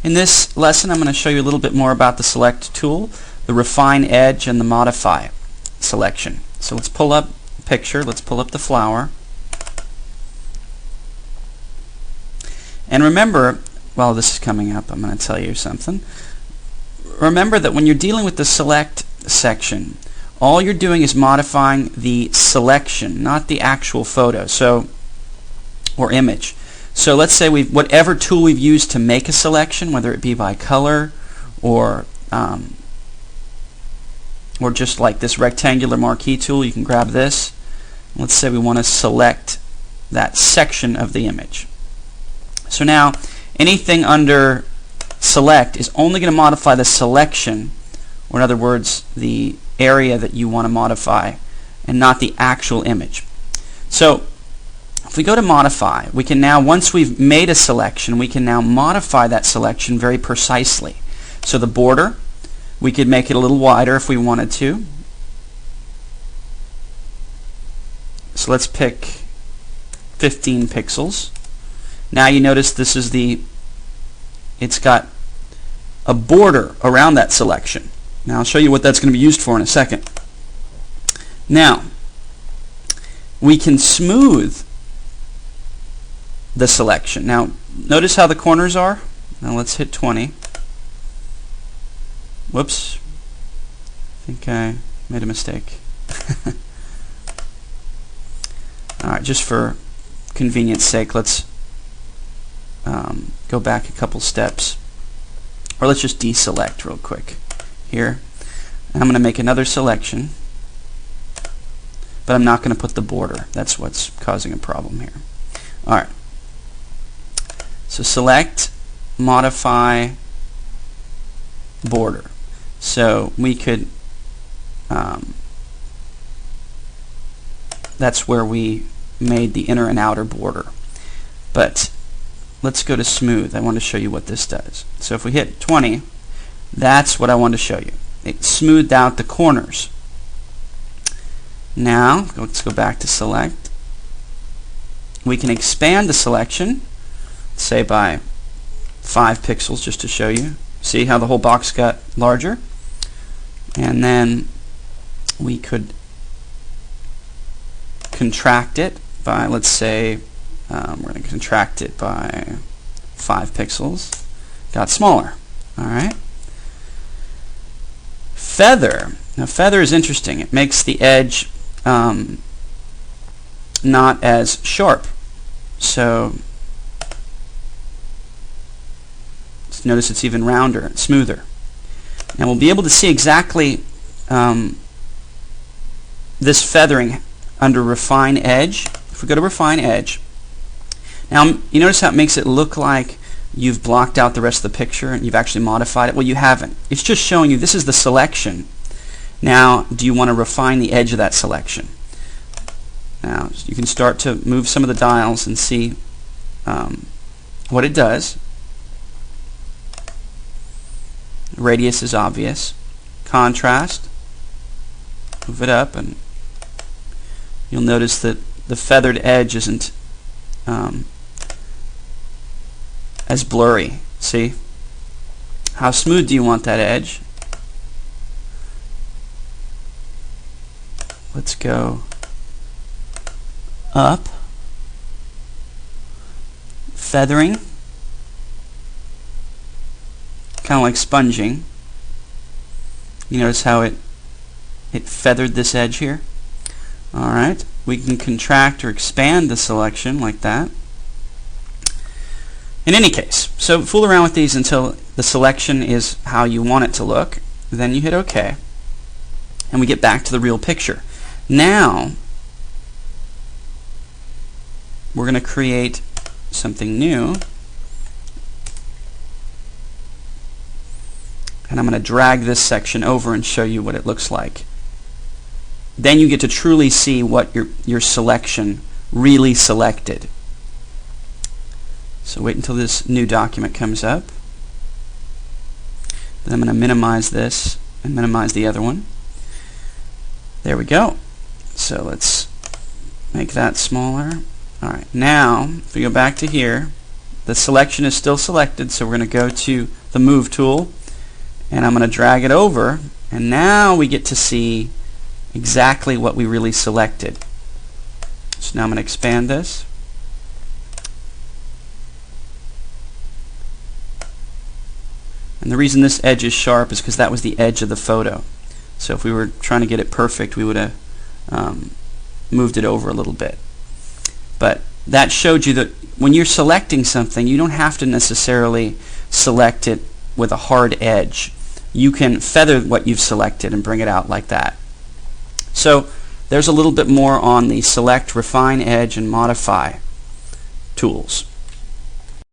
In this lesson I'm going to show you a little bit more about the Select tool, the Refine Edge, and the Modify selection. So let's pull up a picture, let's pull up the flower. And remember, while this is coming up, I'm going to tell you something. Remember that when you're dealing with the Select section, all you're doing is modifying the selection, not the actual photo or image. So let's say whatever tool we've used to make a selection, whether it be by color or just like this rectangular marquee tool, you can grab this. Let's say we want to select that section of the image. So now anything under Select is only going to modify the selection, or in other words, the area that you want to modify, and not the actual image. So if we go to Modify, we can now, once we've made a selection, we can now modify that selection very precisely. So the border, we could make it a little wider if we wanted to. So let's pick 15 pixels. Now you notice this is it's got a border around that selection. Now I'll show you what that's going to be used for in a second. Now we can smooth the selection. Now notice how the corners are. Now let's hit 20. Whoops, I think I made a mistake. Alright, just for convenience sake, let's go back a couple steps, or let's just deselect real quick here. And I'm going to make another selection, but I'm not going to put the border. That's what's causing a problem here. Alright, so select, modify, border. So we could, that's where we made the inner and outer border. But let's go to smooth. I want to show you what this does. So if we hit 20, that's what I want to show you. It smoothed out the corners. Now let's go back to select. We can expand the selection, say by 5 pixels, just to show you. See how the whole box got larger? And then we could contract it by, let's say, we're going to contract it by 5 pixels. Got smaller. Alright. Feather. Now feather is interesting. It makes the edge not as sharp. So notice it's even rounder and smoother. Now we'll be able to see exactly this feathering under Refine Edge. If we go to Refine Edge, now you notice how it makes it look like you've blocked out the rest of the picture and you've actually modified it. Well, you haven't. It's just showing you this is the selection. Now do you want to refine the edge of that selection? Now you can start to move some of the dials and see what it does. Radius is obvious. Contrast, move it up, and you'll notice that the feathered edge isn't as blurry. See? How smooth do you want that edge? Let's go up. Feathering. Kind of like sponging. You notice how it feathered this edge here? Alright, we can contract or expand the selection like that. In any case, so fool around with these until the selection is how you want it to look. Then you hit OK. And we get back to the real picture. Now, we're going to create something new. And I'm going to drag this section over and show you what it looks like. Then you get to truly see what your selection really selected. So wait until this new document comes up. Then I'm going to minimize this and minimize the other one. There we go. So let's make that smaller. Alright, now if we go back to here, the selection is still selected, so we're going to go to the Move tool, and I'm going to drag it over, and now we get to see exactly what we really selected. So now I'm going to expand this. And the reason this edge is sharp is because that was the edge of the photo. So if we were trying to get it perfect, we would have moved it over a little bit. But that showed you that when you're selecting something, you don't have to necessarily select it with a hard edge. You can feather what you've selected and bring it out like that. So there's a little bit more on the Select, Refine, Edge, and Modify tools.